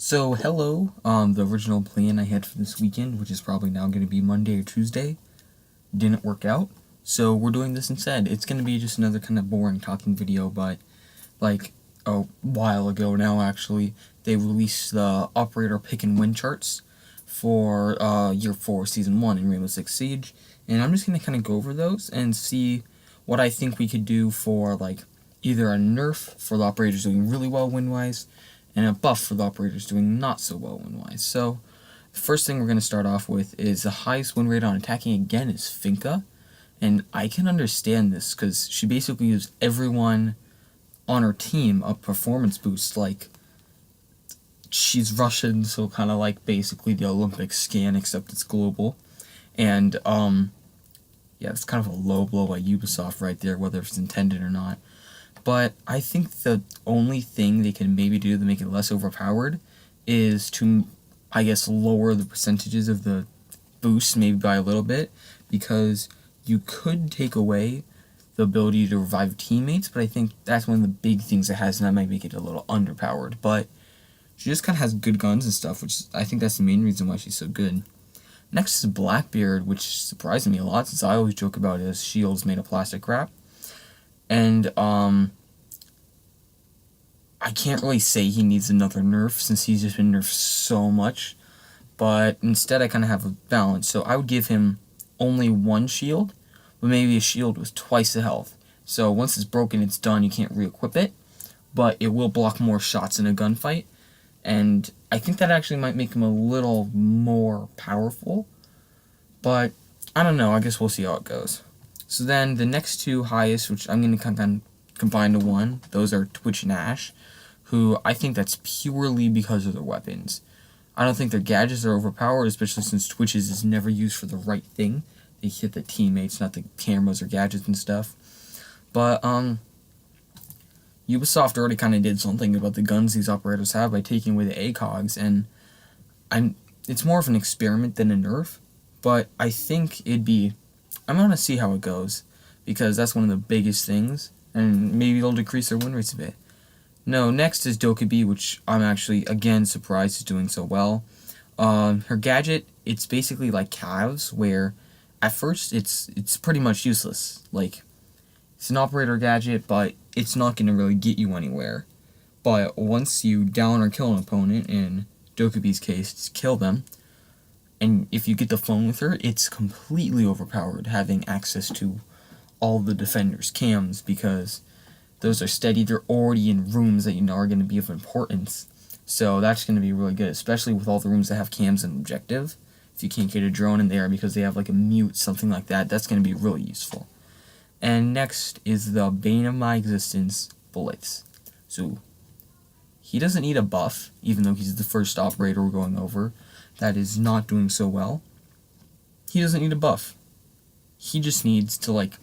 So, hello, the original plan I had for this weekend, which is probably now going to be Monday or Tuesday, didn't work out, so we're doing this instead. It's going to be just another kind of boring talking video, but, like, a while ago now, actually, they released the operator pick and win charts for, Year 4, Season 1 in Rainbow Six Siege, and I'm just going to kind of go over those and see what I think we could do for, like, either a nerf for the operators doing really well win-wise, and a buff for the operators doing not so well win-wise. So, the first thing we're going to start off with is the highest win rate on attacking again is Finka, and I can understand this because she basically gives everyone on her team a performance boost. Like, she's Russian, so kind of like basically the Olympic scan, except it's global. And, yeah, it's kind of a low blow by Ubisoft right there, whether it's intended or not. But I think the only thing they can maybe do to make it less overpowered is to, I guess, lower the percentages of the boost maybe by a little bit, because you could take away the ability to revive teammates, but I think that's one of the big things it has, and that might make it a little underpowered. But she just kind of has good guns and stuff, which I think that's the main reason why she's so good. Next is Blackbeard, which surprised me a lot, since I always joke about his shields made of plastic wrap. And, I can't really say he needs another nerf, since he's just been nerfed so much, but instead I kind of have a balance, so I would give him only one shield, but maybe a shield with twice the health. So once it's broken, it's done, you can't re-equip it, but it will block more shots in a gunfight, and I think that actually might make him a little more powerful, but I don't know, I guess we'll see how it goes. So then the next two highest, which I'm going to kind of combine to one, those are Twitch and Ashe, who I think that's purely because of their weapons. I don't think their gadgets are overpowered, especially since Twitch's is never used for the right thing. They hit the teammates, not the cameras or gadgets and stuff. But, Ubisoft already kind of did something about the guns these operators have by taking away the ACOGs, and it's more of an experiment than a nerf, but I think I'm going to see how it goes, because that's one of the biggest things, and maybe it'll decrease their win rates a bit. No, next is Dokkaebi, which I'm actually, again, surprised is doing so well. Her gadget, it's basically like calves, where at first it's pretty much useless. Like, it's an operator gadget, but it's not going to really get you anywhere. But once you down or kill an opponent, in Dokkaebi's case, it's kill them, and if you get the phone with her, it's completely overpowered, having access to all the defenders' cams, because those are steady, they're already in rooms that you know are going to be of importance. So that's going to be really good, especially with all the rooms that have cams and objective. If you can't get a drone in there because they have like a mute, something like that, that's going to be really useful. And next is the bane of my existence, Blitz. So he doesn't need a buff, even though he's the first operator we're going over that is not doing so well. He doesn't need a buff. He just needs to, like,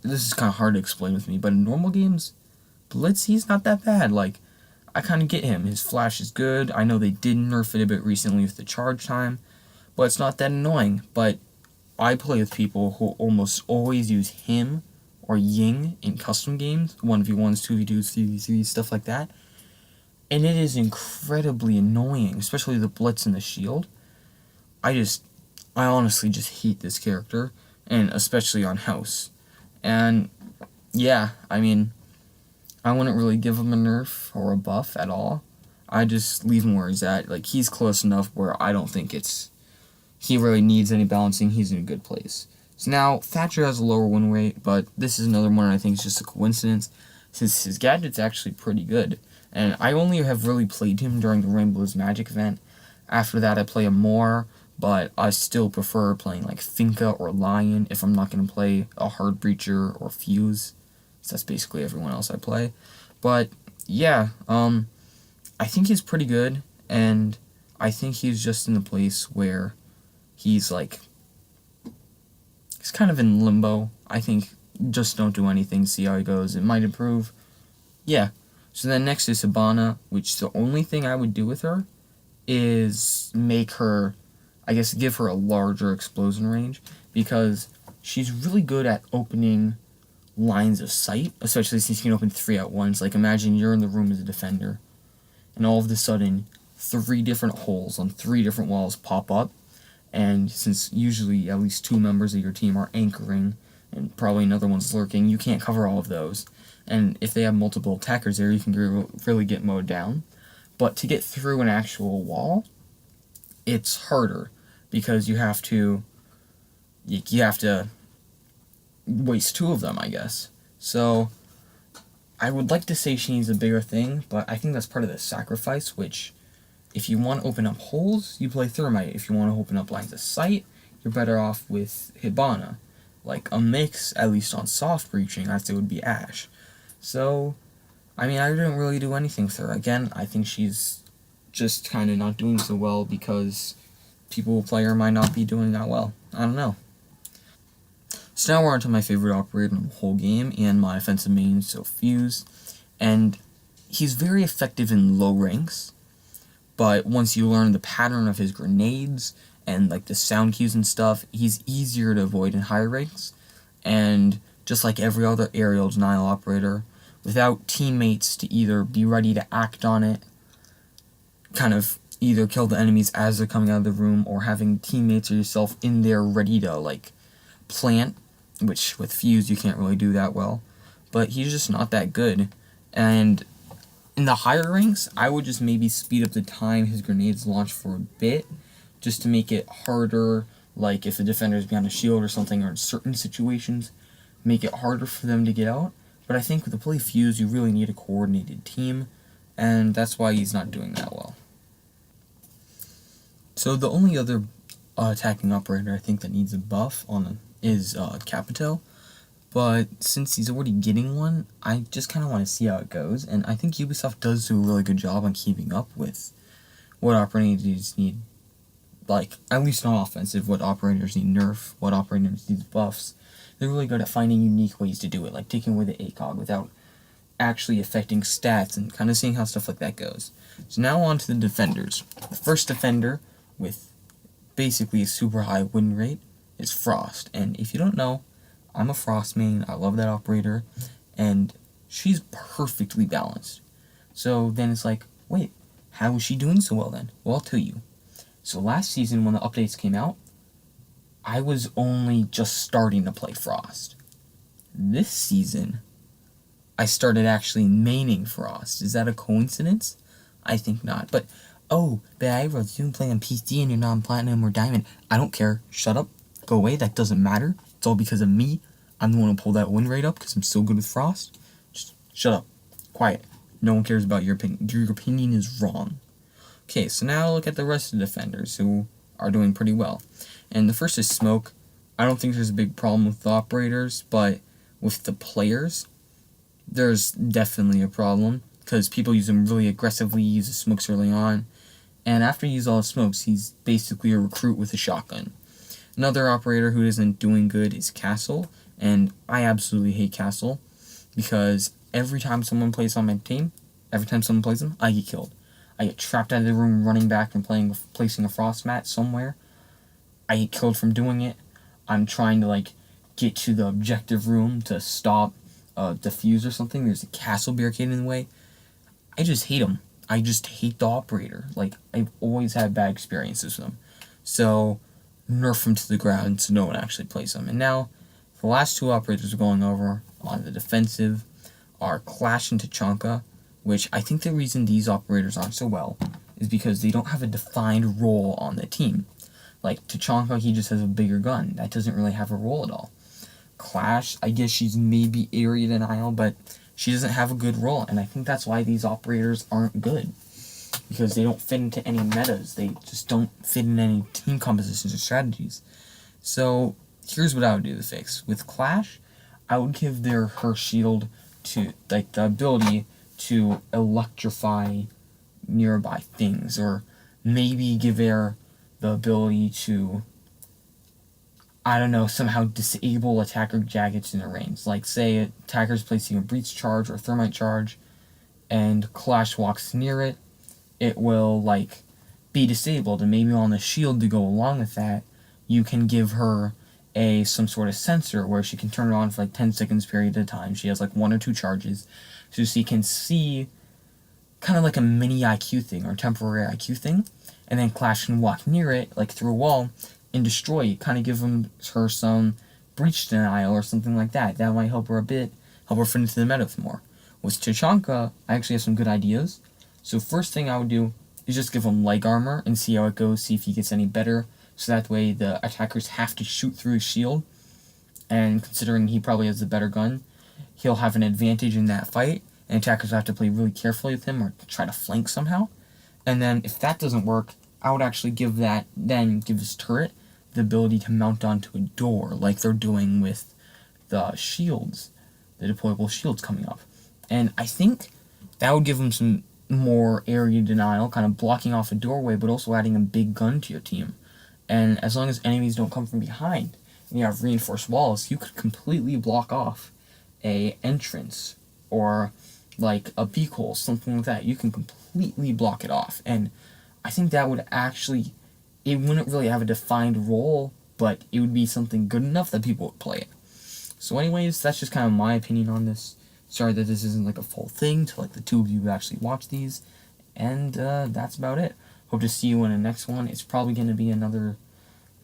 this is kind of hard to explain with me, but in normal games, Blitz, he's not that bad. Like, I kind of get him. His flash is good. I know they did nerf it a bit recently with the charge time, but it's not that annoying. But I play with people who almost always use him or Ying in custom games, 1v1s, 2v2s, 3v3s, stuff like that, and it is incredibly annoying, especially the Blitz and the shield. I honestly just hate this character, and especially on House. And, yeah, I mean, I wouldn't really give him a nerf or a buff at all. I just leave him where he's at. Like, he's close enough where I don't think he really needs any balancing. He's in a good place. So now, Thatcher has a lower win rate, but this is another one I think is just a coincidence, since his gadget's actually pretty good. And I only have really played him during the Rainbow's Magic event. After that, I play him more, but I still prefer playing like Finka or Lion if I'm not going to play a Hard Breacher or Fuse. So that's basically everyone else I play. But yeah, I think he's pretty good, and I think he's just in the place where he's kind of in limbo. I think just don't do anything, see how he goes. It might improve. Yeah. So then next is Hibana, which the only thing I would do with her is make her, I guess, give her a larger explosion range, because she's really good at opening lines of sight, especially since you can open 3 at once. Like, imagine you're in the room as a defender, and all of a sudden, 3 different holes on 3 different walls pop up, and since usually at least 2 members of your team are anchoring, and probably another one's lurking, you can't cover all of those. And if they have multiple attackers there, you can really get mowed down. But to get through an actual wall, it's harder, because you have to waste 2 of them, I guess. So I would like to say she needs a bigger thing, but I think that's part of the sacrifice, which, if you want to open up holes, you play Thermite. If you want to open up lines of sight, you're better off with Hibana. Like, a mix, at least on soft breaching, I'd say would be Ashe. So, I mean, I didn't really do anything with her. Again, I think she's just kind of not doing so well because people who play her might not be doing that well. I don't know. So now we're on to my favorite operator in the whole game, and my offensive main, so Fuse. And he's very effective in low ranks, but once you learn the pattern of his grenades and like the sound cues and stuff, he's easier to avoid in higher ranks. And just like every other aerial denial operator, without teammates to either be ready to act on it, kind of either kill the enemies as they're coming out of the room, or having teammates or yourself in there ready to like plant, which with Fuse you can't really do that well. But he's just not that good. And in the higher ranks, I would just maybe speed up the time his grenades launch for a bit, just to make it harder, like if the defender is behind a shield or something, or in certain situations, make it harder for them to get out. But I think with the play Fuse, you really need a coordinated team, and that's why he's not doing that well. So the only other attacking operator I think that needs a buff is Capitão. But since he's already getting one, I just kind of want to see how it goes. And I think Ubisoft does do a really good job on keeping up with what operators need, like, at least on offensive, what operators need nerf, what operators need buffs. They're really good at finding unique ways to do it, like taking away the ACOG without actually affecting stats, and kind of seeing how stuff like that goes. So now on to the defenders. The first defender with basically a super high win rate is Frost. And if you don't know, I'm a Frost main, I love that operator, and she's perfectly balanced. So then it's like, wait, how is she doing so well then? Well, I'll tell you. So last season when the updates came out, I was only just starting to play Frost. This season, I started actually maining Frost. Is that a coincidence? I think not. But I realize you can play on PC and you're not on Platinum or Diamond. I don't care. Shut up. Go away. That doesn't matter. It's all because of me. I'm the one who pulled that win rate up because I'm so good with Frost. Just shut up. Quiet. No one cares about your opinion. Your opinion is wrong. Okay, so now look at the rest of the defenders who are doing pretty well. And the first is Smoke. I don't think there's a big problem with the operators, but with the players, there's definitely a problem because people use him really aggressively, use the smokes early on, and after he uses all the smokes, he's basically a recruit with a shotgun. Another operator who isn't doing good is Castle, and I absolutely hate Castle because every time someone plays on my team, every time someone plays him, I get killed. I get trapped out of the room running back and placing a frost mat somewhere. I get killed from doing it. I'm trying to get to the objective room to stop a defuse or something. There's a castle barricade in the way. I just hate him. I just hate the operator. I've always had bad experiences with him. So nerf him to the ground so no one actually plays him. And now, the last two operators we're going over on the defensive are Clash and Tachanka, which I think the reason these operators aren't so well is because they don't have a defined role on the team. Like Tachanka, he just has a bigger gun. That doesn't really have a role at all. Clash, I guess she's maybe area denial, but she doesn't have a good role, and I think that's why these operators aren't good. Because they don't fit into any metas. They just don't fit in any team compositions or strategies. So here's what I would do to fix. With Clash, I would give her shield to the ability to electrify nearby things, or maybe give her the ability to, I don't know, somehow disable attacker jackets in the range. Like, say, attacker's placing a breach charge or thermite charge, and Clash walks near it, it will, be disabled, and maybe on the shield to go along with that, you can give her some sort of sensor where she can turn it on for like 10 seconds period at a time. She has like 1 or 2 charges, so she can see kind of like a mini IQ thing or temporary IQ thing, and then Clash can walk near it like through a wall and destroy it, kind of give her some breach denial or something like that. That might help her a bit, help her fit into the meta more. With Tachanka, I actually have some good ideas. So first thing I would do is just give him leg armor and see how it goes, see if he gets any better, so that way the attackers have to shoot through his shield, and considering he probably has the better gun, he'll have an advantage in that fight, and attackers have to play really carefully with him or try to flank somehow. And then if that doesn't work, I would actually give his turret the ability to mount onto a door, like they're doing with the shields, the deployable shields coming up. And I think that would give him some more area denial, kind of blocking off a doorway, but also adding a big gun to your team. And as long as enemies don't come from behind, and you have reinforced walls, you could completely block off a entrance or like a peek hole, something like that. You can completely block it off. And I think that would actually, it wouldn't really have a defined role, but it would be something good enough that people would play it. So anyways, that's just kind of my opinion on this. Sorry that this isn't like a full thing to like the two of you who actually watch these. And that's about it. Hope to see you in the next one. It's probably going to be another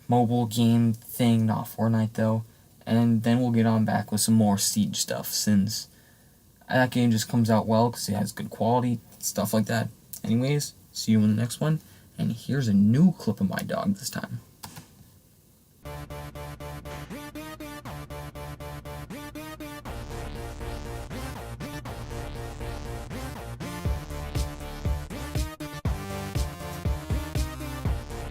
mobile game thing, not Fortnite though. And then we'll get on back with some more Siege stuff, since that game just comes out well because it has good quality, stuff like that. Anyways, see you in the next one. And here's a new clip of my dog this time.